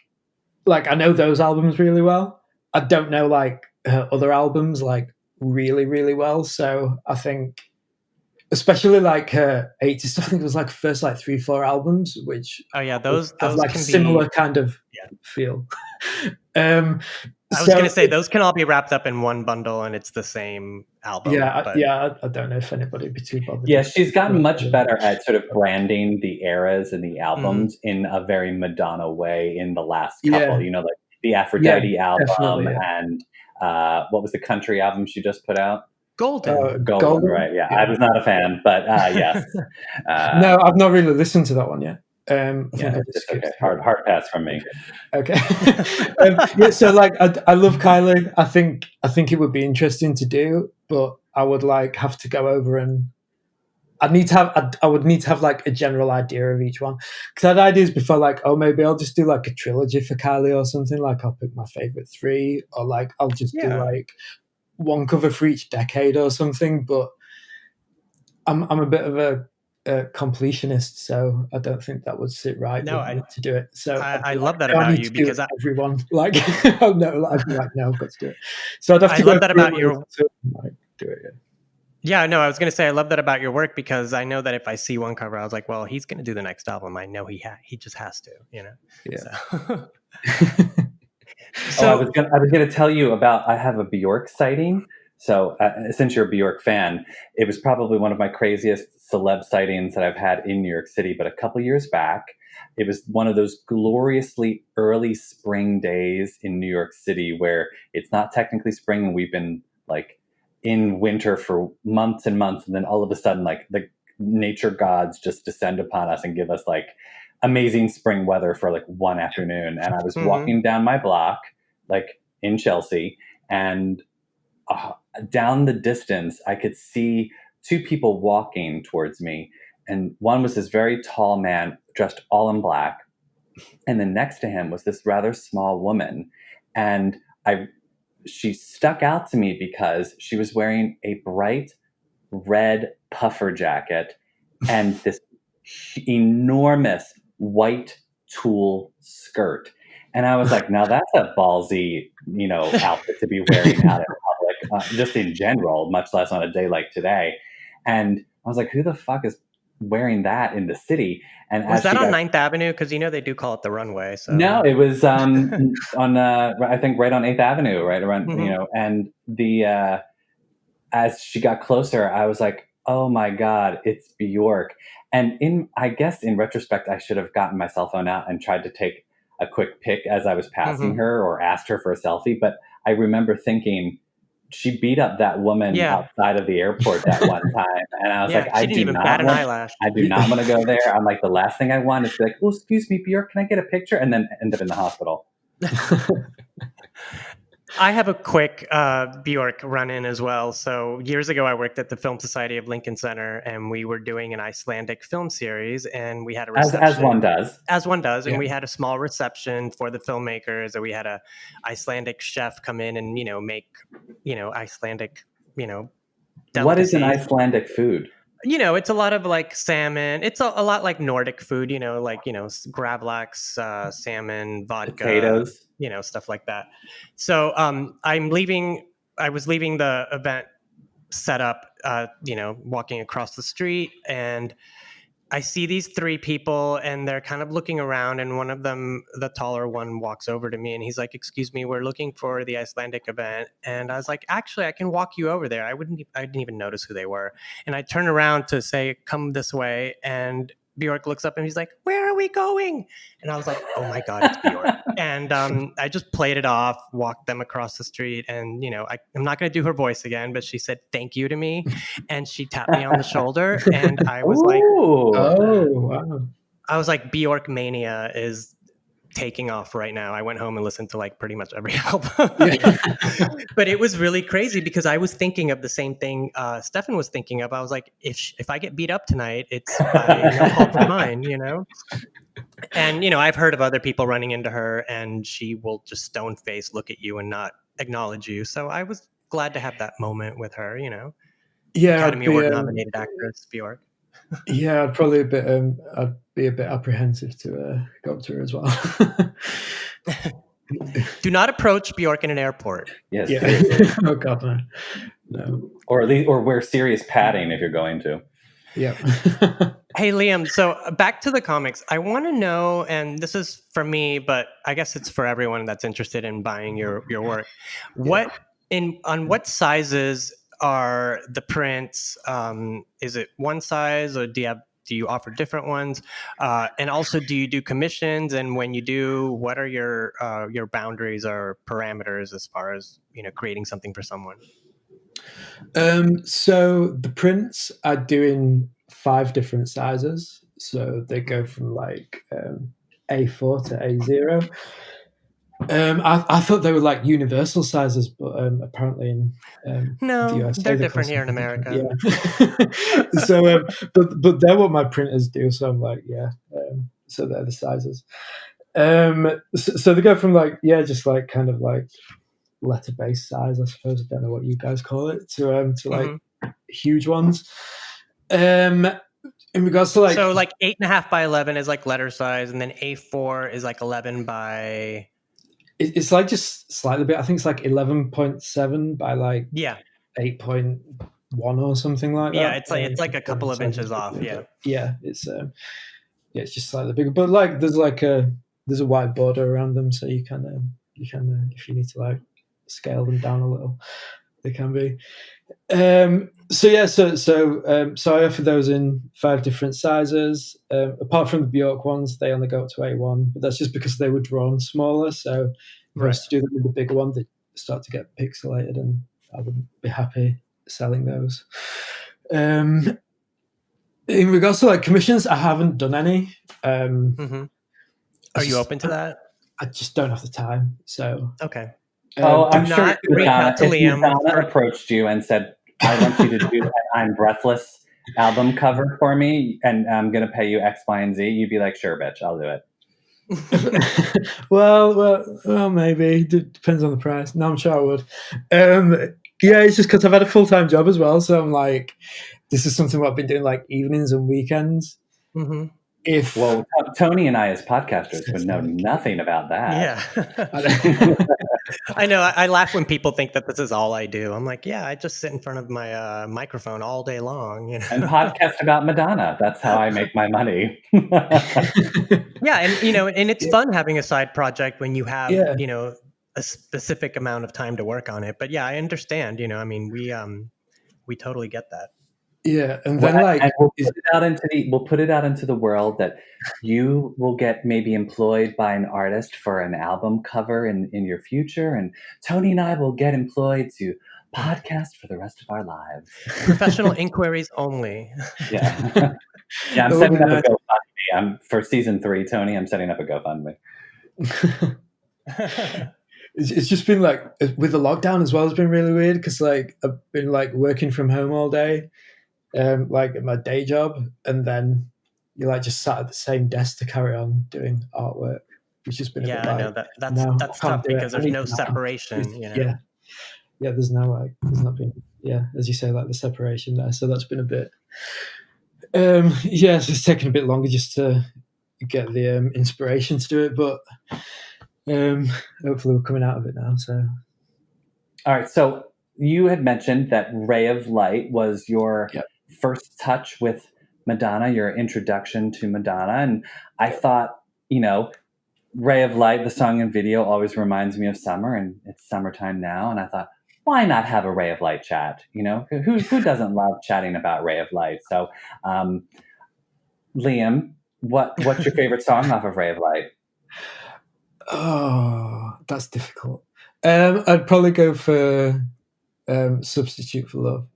I know those albums really well. I don't know like her other albums like really, really well. So I think, especially like her 80s stuff, I think it was like first like 3-4 albums, which those have like can similar kind of feel. I was going to say those can all be wrapped up in one bundle, and it's the same album. I don't know if anybody would be too bothered. Yeah, she's gotten much better at sort of branding the eras and the albums in a very Madonna way in the last couple. You know, like the Aphrodite album and what was the country album she just put out? Golden, right? Yeah, I was not a fan, but yes. No, I've not really listened to that one yet. It's okay. Hard pass from me. Okay. So like, I love Kylie. I think it would be interesting to do, but I would like have to go over and I would need to have like a general idea of each one, because I had ideas before, like, oh, maybe I'll just do like a trilogy for Kylie or something. Like, I'll pick my favorite 3, or like I'll just do like one cover for each decade or something. But I'm a bit of a completionist, so I don't think that would sit right to do it. So I love that about you, because everyone like I'd be like, no, I've got to do it. So I'd have to love that about your like do it. Yeah, no, I was going to say, I love that about your work, because I know that if I see one cover, I was like, well, he's going to do the next album. I know he just has to, you know? Yeah. So I was going to tell you about, I have a Bjork sighting. So since you're a Bjork fan, it was probably one of my craziest celeb sightings that I've had in New York City. But a couple years back, it was one of those gloriously early spring days in New York City where it's not technically spring and we've been like in winter for months and months. And then all of a sudden, like the nature gods just descend upon us and give us like amazing spring weather for like one afternoon. And I was walking down my block, like in Chelsea, and down the distance, I could see 2 people walking towards me. And one was this very tall man dressed all in black. And then next to him was this rather small woman. And she stuck out to me because she was wearing a bright red puffer jacket and this enormous white tulle skirt. And I was like, now that's a ballsy, outfit to be wearing out in public, just in general, much less on a day like today. And I was like, who the fuck is wearing that in the city? And was that on 9th Avenue? Because they do call it the runway. So no, it was on I think right on 8th Avenue, right around and the as she got closer, I was like, oh my God, it's Bjork. And I guess in retrospect, I should have gotten my cell phone out and tried to take a quick pic as I was passing her or asked her for a selfie. But I remember thinking, she beat up that woman outside of the airport that one time. And I was like, I do not want to go there. I'm like, the last thing I want is to be like, oh, excuse me, Bjork, can I get a picture? And then end up in the hospital. I have a quick Bjork run-in as well. So years ago, I worked at the Film Society of Lincoln Center, and we were doing an Icelandic film series, and we had a reception. As one does. And we had a small reception for the filmmakers, and we had a Icelandic chef come in and, make, Icelandic, delicacies. What is an Icelandic food? It's a lot of like salmon. It's a lot like Nordic food, gravlax, salmon, vodka, potatoes, stuff like that. So I was leaving the event set up, walking across the street, and I see these 3 people, and they're kind of looking around, and one of them, the taller one, walks over to me, and he's like, excuse me, we're looking for the Icelandic event. And I was like, actually, I can walk you over there. I didn't even notice who they were. And I turned around to say, come this way. And Bjork looks up and he's like, where are we going? And I was like, oh my God, it's Bjork. And I just played it off, walked them across the street. And, I'm not going to do her voice again, but she said thank you to me. And she tapped me on the shoulder. And I was like, oh, wow. I was like, Bjork mania is taking off right now. I went home and listened to like pretty much every album. Yeah. But it was really crazy because I was thinking of the same thing Stefan was thinking of. I was like, if I get beat up tonight, it's by no fault of mine, you know? And, you know, I've heard of other people running into her and she will just stone face look at you and not acknowledge you. So I was glad to have that moment with her, you know? Yeah, Academy Award nominated actress Bjork. Yeah, I'd probably I'd be a bit apprehensive to go up to her as well. Do not approach Bjork in an airport. Yes. Yeah. Oh God, no. Or at least, or wear serious padding if you're going to. Yeah. Hey, Liam, so back to the comics. I want to know, and this is for me, but I guess it's for everyone that's interested in buying your work. On what sizes are the prints? Is it one size, or do you offer different ones? And also, do you do commissions? And when you do, what are your boundaries or parameters as far as, you know, creating something for someone? So the prints I do in 5 different sizes. So they go from like A4 to A0. I thought they were like universal sizes, but apparently in No, the USA they're different here in America. Yeah. So, but they're what my printers do. So I'm like, yeah. So they're the sizes. So they go from like, yeah, just like kind of like letter base size, I suppose. I don't know what you guys call it, to like huge ones. In regards to like, so like 8.5 by 11 is like letter size, and then A4 is like 11 by. It's like just slightly bit. I think it's like 11.7 by like 8.1 or something like that. Yeah, it's like a couple of inches off. Yeah, yeah, it's just slightly bigger. But like there's a white border around them, so you can if you need to like scale them down a little, they can be. So I offer those in 5 different sizes. Apart from the Bjork ones, they only go up to A1, but that's just because they were drawn smaller. So if I was to do them with the bigger one, they start to get pixelated, and I wouldn't be happy selling those. In regards to like commissions, I haven't done any. Are you open to that? I just don't have the time. So okay. I'm sure not reach out to Liam. Madonna approached you and said, I want you to do an I'm Breathless album cover for me, and I'm going to pay you X, Y, and Z. You'd be like, sure, bitch, I'll do it. well, maybe. Depends on the price. No, I'm sure I would. Yeah, it's just because I've had a full-time job as well. So I'm like, this is something I've been doing like evenings and weekends. Mm-hmm. Well, Tony and I as podcasters would know nothing about that. Yeah. I know. I laugh when people think that this is all I do. I'm like, yeah, I just sit in front of my microphone all day long, you know? And podcast about Madonna. That's how I make my money. Yeah, and you know, and it's fun having a side project when you have, you know, a specific amount of time to work on it. But yeah, I understand. You know, I mean, we totally get that. Yeah, and then and we'll put it out into the world that you will get maybe employed by an artist for an album cover in your future, and Tony and I will get employed to podcast for the rest of our lives. Professional inquiries only. Yeah, yeah. I'm setting up a GoFundMe. For season 3, Tony. I'm setting up a GoFundMe. It's just been like with the lockdown as well. It's been really weird because like I've been like working from home all day. Like at my day job, and then you like just sat at the same desk to carry on doing artwork, which has been a bit I know that's tough because there's no separation. You know? Yeah. There's not been as you say, like the separation there. So that's been a bit. So it's taken a bit longer just to get the inspiration to do it, but hopefully we're coming out of it now. So, all right. So you had mentioned that Ray of Light was your first touch with Madonna, your introduction to Madonna. And I thought, you know, Ray of Light, the song and video, always reminds me of summer, and it's summertime now. And I thought, why not have a Ray of Light chat? You know, who doesn't love chatting about Ray of Light? So, Liam, what's your favorite song off of Ray of Light? Oh, that's difficult. I'd probably go for Substitute for Love.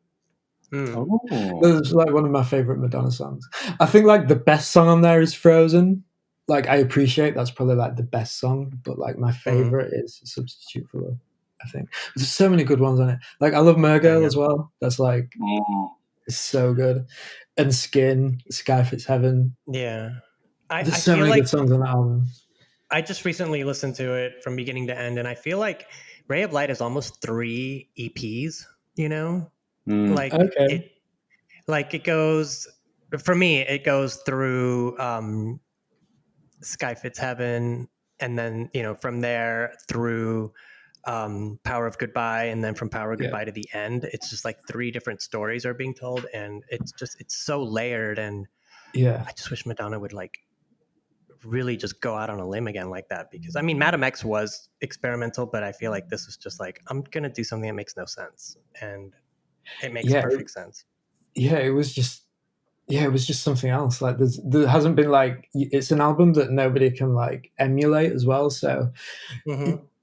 It's like one of my favorite Madonna songs. I think like the best song on there is Frozen. like I appreciate that's probably like the best song, but like my favorite is Substitute for Love. I think there's so many good ones on it. Like I love Mergirl as well. That's like it's so good. And Skin, Sky Fits Heaven. Yeah. There's so many good songs on that album. I just recently listened to it from beginning to end, and I feel like Ray of Light is almost 3 EPs, you know? Like Okay. it goes, for me, it goes through Sky Fits Heaven, and then, you know, from there through Power of Goodbye, and then from Power of Goodbye to the end. It's just like 3 different stories are being told, and it's so layered, and I just wish Madonna would like really just go out on a limb again like that, because I mean Madam X was experimental, but I feel like this was just like, I'm gonna do something that makes no sense, and it makes perfect sense. It was just something else. Like there hasn't been like, it's an album that nobody can like emulate as well, so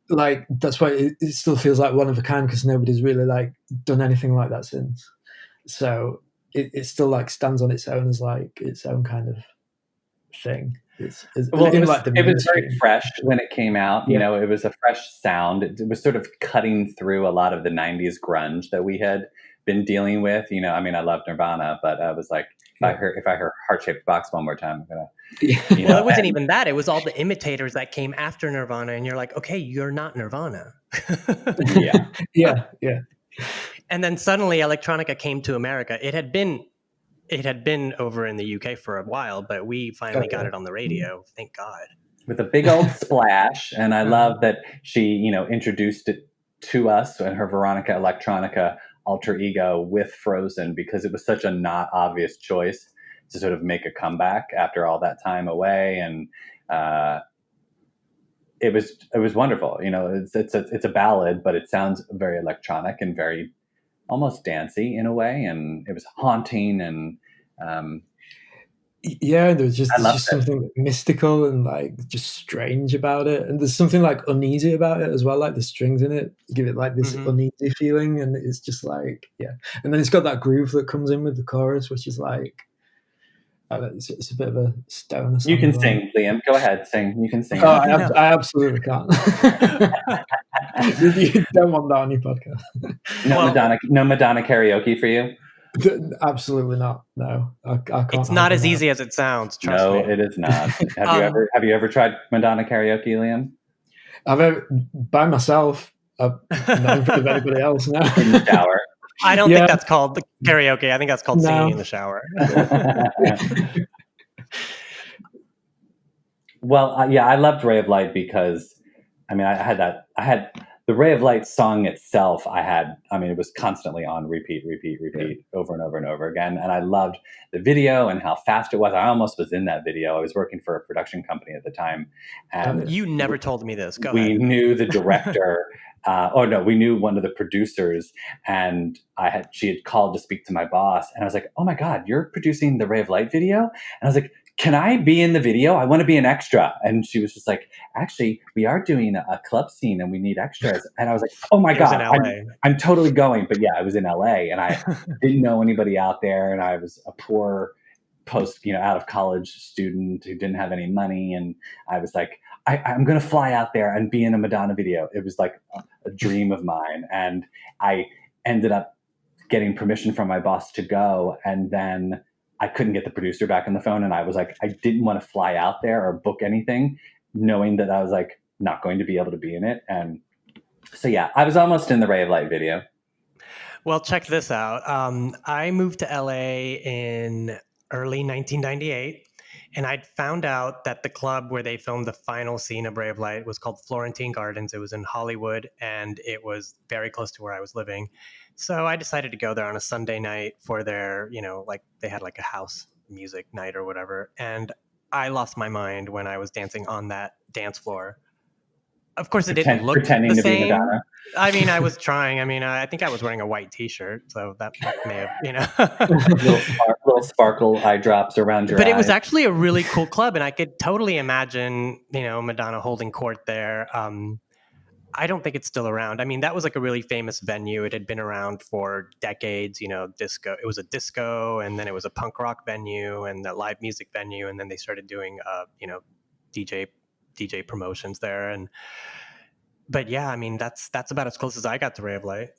like that's why it still feels like one of a kind, because nobody's really like done anything like that since. So it still like stands on its own as like its own kind of thing. It was very fresh when it came out. You know, it was a fresh sound. It was sort of cutting through a lot of the 90s grunge that we had been dealing with. You know, I mean, I love Nirvana, but I was like, if I heard Heart-Shaped Box one more time, I'm gonna. You know, well, it wasn't even that. It was all the imitators that came after Nirvana, and you're like, okay, you're not Nirvana. yeah. And then suddenly electronica came to America. It had been over in the UK for a while, but we finally got it on the radio. Thank God. With a big old splash. And I love that she, you know, introduced it to us and her Veronica Electronica alter ego with Frozen, because it was such a not obvious choice to sort of make a comeback after all that time away. And it was wonderful. You know, it's a ballad, but it sounds very electronic and very almost dancey in a way, and it was haunting, and there's just something mystical and like just strange about it, and there's something like uneasy about it as well. Like the strings in it give it like this uneasy feeling, and it's just like and then it's got that groove that comes in with the chorus, which is like it's a bit of a stoner song. You can sing, Liam. Go ahead, sing. You can sing. Oh, I absolutely can't. You don't want that on your podcast. No Madonna karaoke for you? Absolutely not. No, I can't. It's not as easy as it sounds. Trust me. No, it is not. Have you ever tried Madonna karaoke, Liam? By myself. Not in front of anybody else. No. In the shower. I don't think that's called karaoke. I think that's called singing in the shower. Well, I loved Ray of Light because, I mean, I had the Ray of Light song itself. It was constantly on repeat over and over and over again. And I loved the video and how fast it was. I almost was in that video. I was working for a production company at the time. And you never told me this. Go ahead. We knew the director. We knew one of the producers, and she had called to speak to my boss, and I was like, "Oh my God, you're producing the Ray of Light video?" And I was like, "Can I be in the video? I want to be an extra." And she was just like, "Actually, we are doing a club scene, and we need extras." And I was like, "Oh my God, I'm totally going." But I was in LA, and I didn't know anybody out there, and I was a poor out of college student who didn't have any money, and I was like, I'm going to fly out there and be in a Madonna video. It was like a dream of mine. And I ended up getting permission from my boss to go. And then I couldn't get the producer back on the phone. And I was like, I didn't want to fly out there or book anything, knowing that I was like not going to be able to be in it. And so, I was almost in the Ray of Light video. Well, check this out. I moved to LA in early 1998. And I'd found out that the club where they filmed the final scene of Ray of Light was called Florentine Gardens. It was in Hollywood, and it was very close to where I was living. So I decided to go there on a Sunday night for their, they had like a house music night or whatever. And I lost my mind when I was dancing on that dance floor. Of course, it didn't look the same. Be Madonna. I mean, I was trying. I mean, I think I was wearing a white T-shirt, so that may have, little sparkle eye drops around your eyes. But it was actually a really cool club, and I could totally imagine, Madonna holding court there. I don't think it's still around. I mean, that was like a really famous venue. It had been around for decades. Disco. It was a disco, and then it was a punk rock venue, and a live music venue, and then they started doing, DJ promotions there. But yeah, I mean, that's about as close as I got to Ray of Light.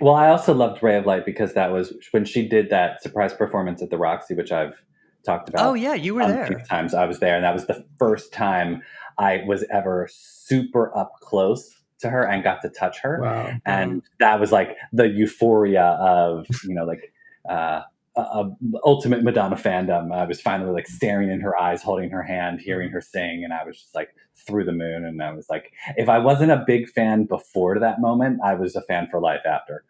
Well, I also loved Ray of Light because that was when she did that surprise performance at the Roxy, which I've talked about. Oh yeah, you were there. A few times I was there, and that was the first time I was ever super up close to her and got to touch her. Wow. And that was like the euphoria of, ultimate Madonna fandom. I was finally like staring in her eyes, holding her hand, hearing her sing, and I was just like through the moon. And I was like, if I wasn't a big fan before that moment, I was a fan for life after.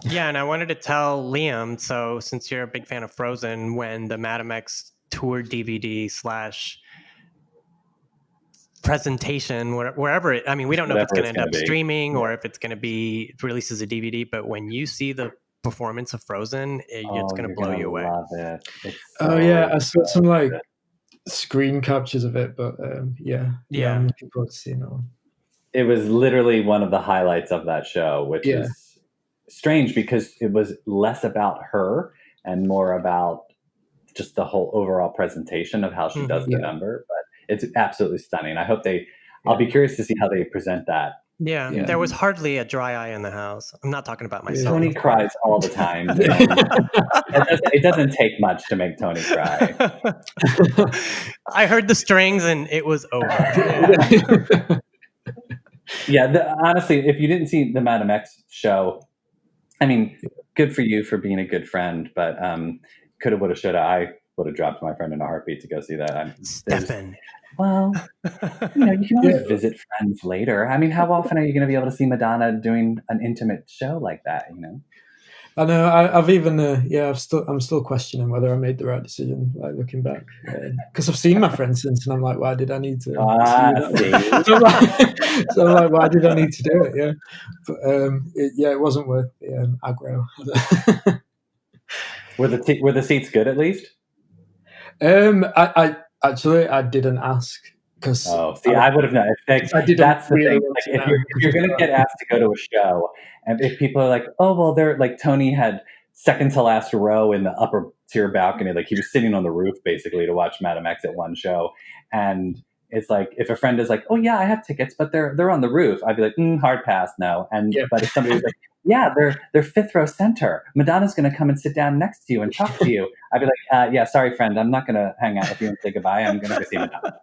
Yeah, and I wanted to tell Liam, so since you're a big fan of Frozen, when the Madame X tour DVD / presentation, wherever it, I mean, we don't know if it's going to end up streaming or if it's going to be released as a DVD, but when you see the performance of Frozen, it's going to blow you away. Love it. I saw some like screen captures of it, but I'm looking forward to seeing that one. It was literally one of the highlights of that show, which is strange because it was less about her and more about just the whole overall presentation of how she does the number. But it's absolutely stunning. I hope I'll be curious to see how they present that. Yeah, there was hardly a dry eye in the house. I'm not talking about myself. Tony cries all the time. It doesn't take much to make Tony cry. I heard the strings and it was over. Honestly, if you didn't see the Madame X show, I mean, good for you for being a good friend, but coulda, woulda, shoulda. I would have dropped my friend in a heartbeat to go see that. Stefan. Well, you can always visit friends later. I mean, how often are you going to be able to see Madonna doing an intimate show like that? I know. I've even I'm still questioning whether I made the right decision. Like looking back, because I've seen my friend since, and I'm like, why did I need to? So I'm like, why did I need to do it? Yeah, but it wasn't worth the aggro. Were the seats good at least? I didn't ask because I would have known. That's the thing. Like, if you're going to get asked to go to a show, and if people are like, oh well, they're like Tony had second to last row in the upper tier balcony, like he was sitting on the roof basically to watch Madame X at one show, and it's like if a friend is like, oh yeah, I have tickets, but they're on the roof, I'd be like, hard pass, no. But if somebody was like, yeah, they're fifth row center, Madonna's going to come and sit down next to you and talk to you, I'd be like, yeah, sorry friend, I'm not going to hang out with you and say goodbye. I'm going to go see Madonna.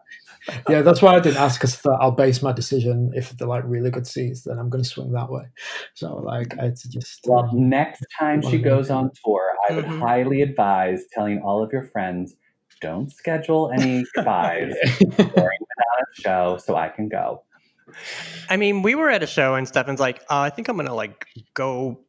Yeah, that's why I didn't ask, because I'll base my decision if they're like really good seats, then I'm going to swing that way. So like I had to just. Well, next time she goes on tour, I would highly advise telling all of your friends, don't schedule any goodbyes during Madonna's show so I can go. I mean, we were at a show and Stefan's like, I think I'm going to like go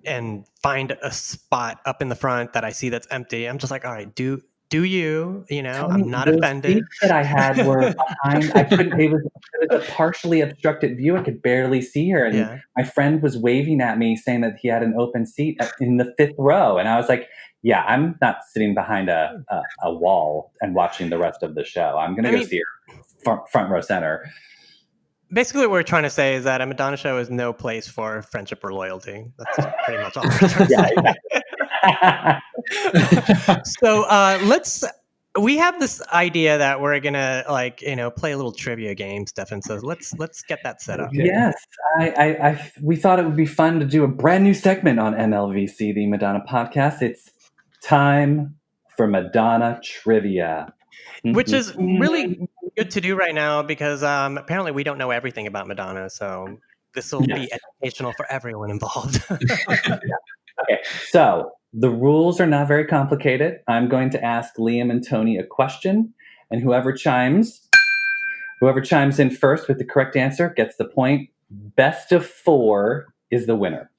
and find a spot up in the front that I see that's empty. I'm just like, all right, do you, I'm not offended. The seats that I had were behind. I couldn't, it was a partially obstructed view. I could barely see her. And my friend was waving at me saying that he had an open seat in the fifth row. And I was like, yeah, I'm not sitting behind a wall and watching the rest of the show. I'm going to go see her front row center. Basically, what we're trying to say is that a Madonna show is no place for friendship or loyalty. That's pretty much all we're trying to say. So we have this idea that we're gonna play a little trivia game, Stefan. So let's get that set up. Yes, we thought it would be fun to do a brand new segment on MLVC, the Madonna podcast. It's time for Madonna Trivia. Which is really good to do right now because apparently we don't know everything about Madonna. So this will be educational for everyone involved. Okay, so the rules are not very complicated. I'm going to ask Liam and Tony a question, and whoever chimes in first with the correct answer gets the point. Best of 4 is the winner.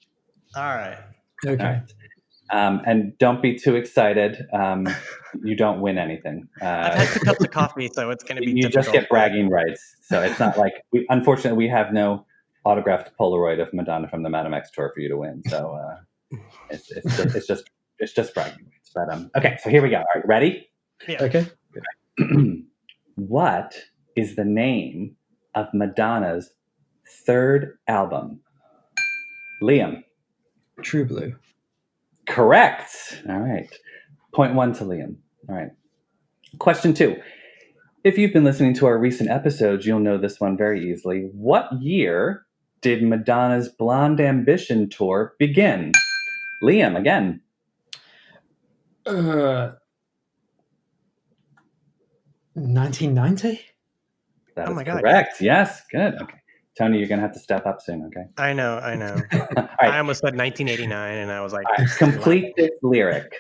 All right. Okay. All right. And don't be too excited. You don't win anything. I've had 2 cups of coffee, so it's going to be difficult. Just get bragging rights. So it's not like, unfortunately, we have no autographed Polaroid of Madonna from the Madame X tour for you to win. So it's just bragging rights. But okay, so here we go. All right, ready? Yeah. Okay. What is the name of Madonna's 3rd album? Liam. True Blue. Correct. All right. Point 1 to Liam. All right. Question 2. If you've been listening to our recent episodes, you'll know this one very easily. What year did Madonna's Blonde Ambition tour begin? Liam, again. 1990? That Oh is my God. correct. Yes, good. Okay. Tony, you're going to have to step up soon, okay? I know. All I right. almost said 1989, and I was like, All right. Complete this lyric.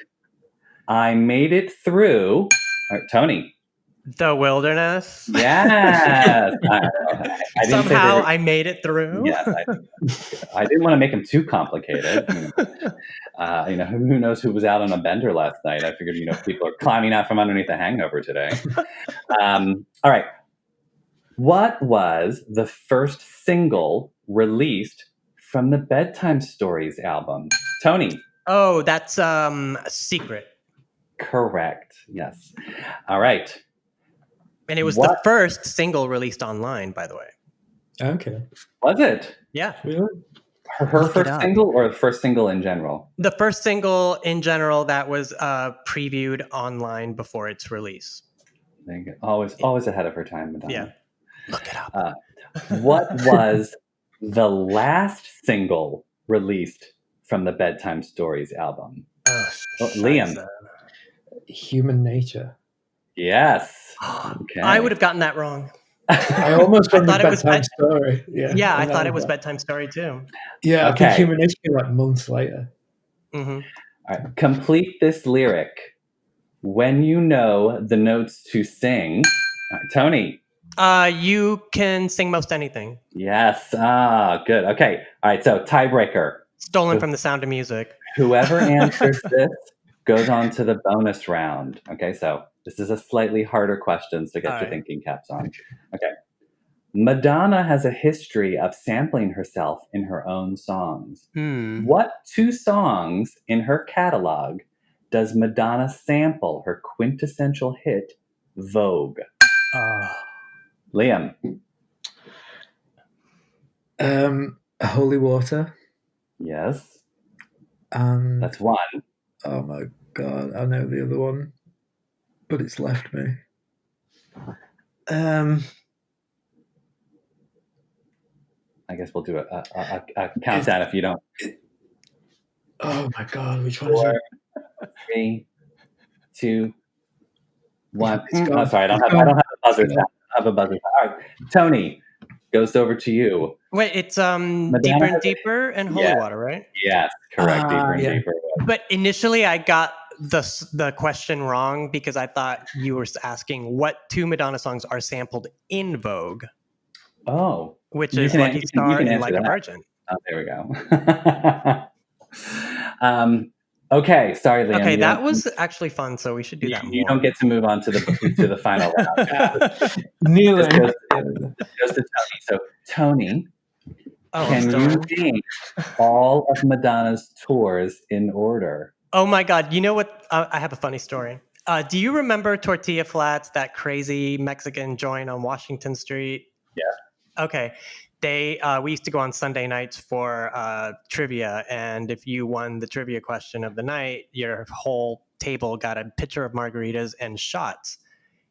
I made it through. All right, Tony. the wilderness. Yes. I didn't Somehow say I made it through. Yes, I didn't want to make them too complicated. Who knows who was out on a bender last night? I figured, people are climbing out from underneath a hangover today. All right. What was the first single released from the Bedtime Stories album? Tony. Oh, that's Secret. Correct. Yes. All right. And it was the first single released online, by the way. Okay. Was it? Yeah. Really? Her first single or the first single in general? The first single in general that was previewed online before its release. Always ahead of her time, Madonna. Yeah. Look it up. What was the last single released from the Bedtime Stories album? Liam. Human Nature. Yes. Okay. I would have gotten that wrong. I almost went with thought it was Bedtime Story. Yeah, I thought it was Bedtime Story too. Yeah, Okay. I think Human Nature came like months later. Mm-hmm. All right. Complete this lyric. When you know the notes to sing. Tony. You can sing most anything. Yes. Good. Okay. All right. So tiebreaker. Stolen from The Sound of Music. Whoever answers this goes on to the bonus round. Okay. So this is a slightly harder question, so get your thinking caps on. Okay. Madonna has a history of sampling herself in her own songs. What two songs in her catalog does Madonna sample her quintessential hit, Vogue? Liam. Holy Water. Yes. That's one. Oh my God, I know the other one, but it's left me. I guess we'll do a countdown if you don't. Oh my God, which one is it? 3, 2, 1. It's gone. Oh, sorry, I don't have a buzzer sound. I have a buzzer sound. All right, Tony, goes over to you. Wait, it's Deeper and Deeper and Holy Water, right? Yes, correct. Deeper and Deeper. But initially, I got the question wrong because I thought you were asking what two Madonna songs are sampled in Vogue. Oh, which is Lucky Star and Like a Virgin. Oh, there we go. Okay, sorry, Liam. Okay, that was actually fun, so we should do that more. You don't get to move on to the final round. Nearly. Goes to Tony. So, Tony, can you name all of Madonna's tours in order? Oh my God! You know what? I have a funny story. Do you remember Tortilla Flats, that crazy Mexican joint on Washington Street? Yeah. Okay. We used to go on Sunday nights for trivia, and if you won the trivia question of the night, your whole table got a pitcher of margaritas and shots.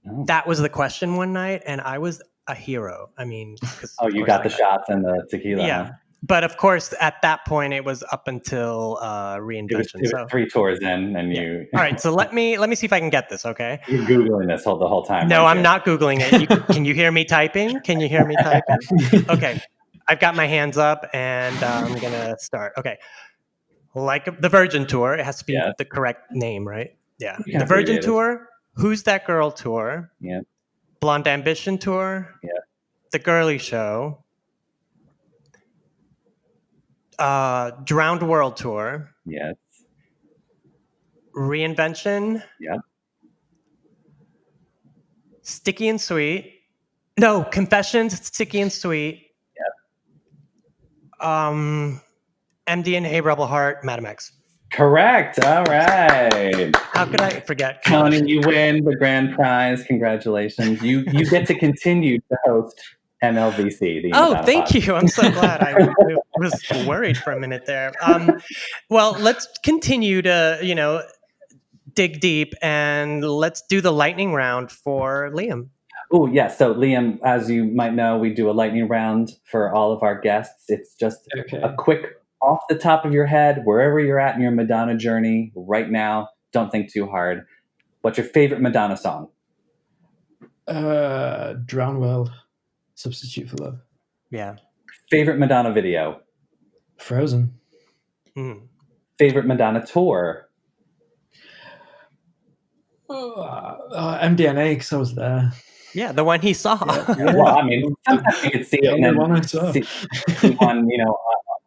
Oh. That was the question one night, and I was a hero. I mean, you got the shots and the tequila. Yeah. Huh? But of course, at that point, it was up until Reinvention. It was 3 tours in, and you. All right, so let me see if I can get this. Okay. You're googling this the whole time. No, I'm not googling it. Can you hear me typing? Can you hear me typing? Okay, I've got my hands up, and I'm gonna start. Okay, like the Virgin Tour, it has to be the correct name, right? Yeah. The Virgin Tour, Who's That Girl Tour, Blonde Ambition Tour, The Girly Show. Drowned World Tour. Yes. Reinvention. Yep. Sticky and Sweet. No, Confessions, Sticky and Sweet. Yep. MD and Hey Rebel Heart, Madam X. Correct. All right. How could I forget? Tony, you win the grand prize. Congratulations. You get to continue to host MLVC. Thank you. I'm so glad. I was worried for a minute there. Well, let's continue to, dig deep, and let's do the lightning round for Liam. Oh, yeah. So, Liam, as you might know, we do a lightning round for all of our guests. It's just a quick off the top of your head, wherever you're at in your Madonna journey right now. Don't think too hard. What's your favorite Madonna song? Drown World, Substitute for Love. Yeah. Favorite Madonna video? Frozen. Favorite Madonna tour? MDNA, because I was there. Yeah, the one he saw. Yeah. Well, I mean, sometimes you could see it and then see one,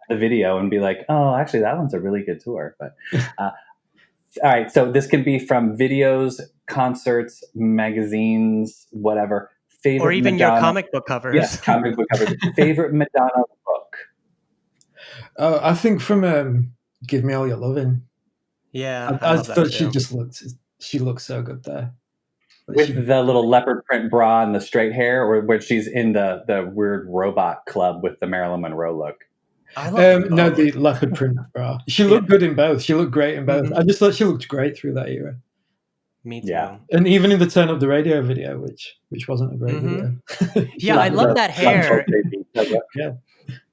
the video and be like, oh, actually, that one's a really good tour. But all right, so this can be from videos, concerts, magazines, whatever. Favorite or even Madonna, your comic book covers. Yes, comic book covers. Favorite Madonna book? Oh, I think from Give Me All Your Lovin'. Yeah, I thought she looked so good there. With the little leopard print bra and the straight hair, or where she's in the weird robot club with the Marilyn Monroe look? No, the leopard print bra. She looked good in both. She looked great in both. I just thought she looked great through that era. Me too. Yeah. And even in the Turn Up the Radio video, which wasn't a great video. Yeah, I love that hair. Yeah.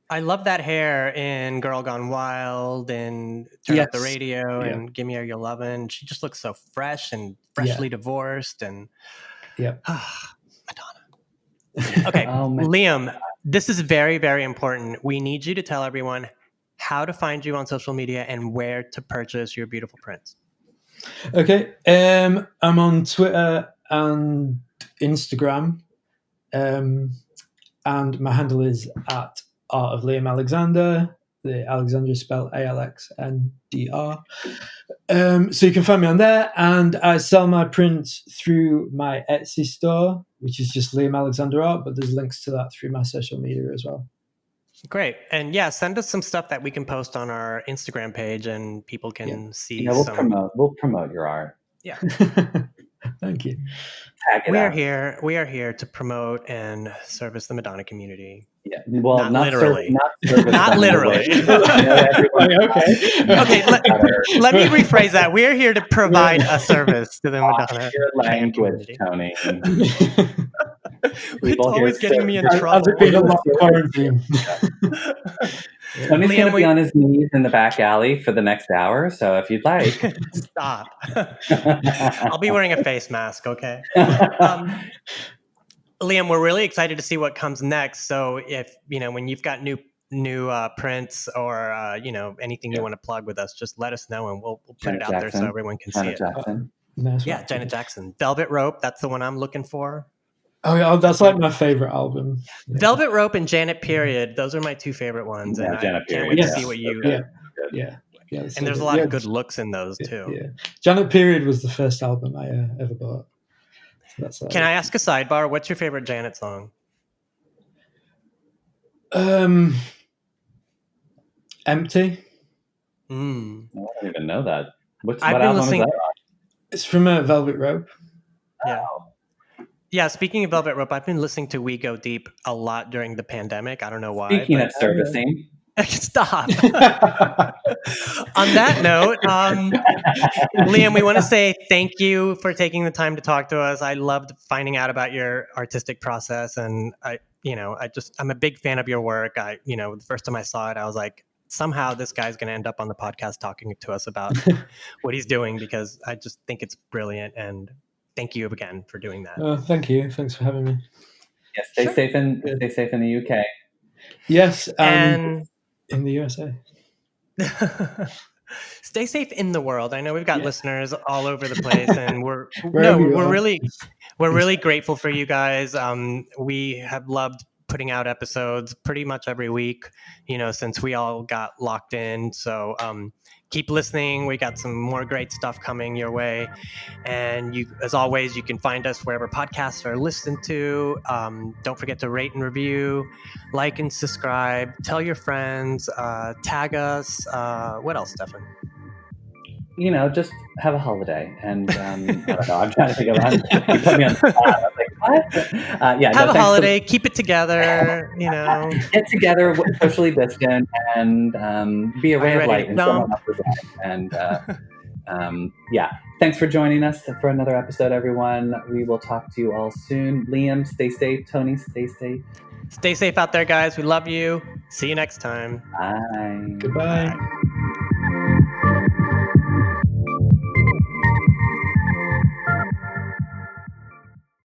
I love that hair in Girl Gone Wild and Turn Up the Radio and Give Me All Your Lovin'. She just looks so fresh and freshly divorced and Madonna. Okay, Liam, this is very, very important. We need you to tell everyone how to find you on social media and where to purchase your beautiful prints. Okay, I'm on Twitter and Instagram, and my handle is at Art of Liam Alexander. The Alexander is spelled ALXNDR. So you can find me on there, and I sell my prints through my Etsy store, which is just Liam Alexander Art, but there's links to that through my social media as well. Great. And send us some stuff that we can post on our Instagram page and people can see. Yeah, we'll promote your art. Yeah. Thank you. We are here to promote and service the Madonna community. Yeah. Well, not literally. Not literally. Okay. Let me rephrase that. We're here to provide a service to the Madonna your language, Tony. It's always getting me in trouble. Has it been a long quarantine? Tony's going to be on his knees in the back alley for the next hour, so if you'd like. Stop. I'll be wearing a face mask, okay? Liam, we're really excited to see what comes next. So if, when you've got new prints or, anything you want to plug with us, just let us know and we'll put it out there so everyone can see it. Yeah, Janet Jackson. Velvet Rope, that's the one I'm looking for. Oh, yeah, that's like my favorite album. Yeah. Velvet Rope and Janet Period. Those are my two favorite ones. And Janet I can't wait to see what you... Yeah. And there's a lot of good looks in those too. Yeah. Janet Period was the first album I ever bought. So Can I ask a sidebar? What's your favorite Janet song? Empty. I don't even know that. What I've been album listening... is that on? It's from Velvet Rope. Yeah. Yeah, speaking of Velvet Rope, I've been listening to We Go Deep a lot during the pandemic. I don't know why. Speaking of servicing. Stop. On that note, Liam, we want to say thank you for taking the time to talk to us. I loved finding out about your artistic process, and I'm a big fan of your work. The first time I saw it, I was like, somehow this guy's going to end up on the podcast talking to us about what he's doing, because I just think it's brilliant. And thank you again for doing that. Thank you. Thanks for having me. Yes, stay safe in the UK. Yes, and in the USA. Stay safe in the world. I know we've got listeners all over the place, and we're really grateful for you guys. We have loved putting out episodes pretty much every week, since we all got locked in. So keep listening. We got some more great stuff coming your way. And as always, you can find us wherever podcasts are listened to. Don't forget to rate and review, like and subscribe, tell your friends, tag us. What else, Stefan? Just have a holiday. And I don't know. I'm trying to think of it. You put me on the spot. I was like, what? Have a holiday. Keep it together. Get together, socially distant, and be a ray of light in someone else's life. And Yeah, thanks for joining us for another episode, everyone. We will talk to you all soon. Liam, stay safe. Tony, stay safe. Stay safe out there, guys. We love you. See you next time. Bye. Goodbye. Bye.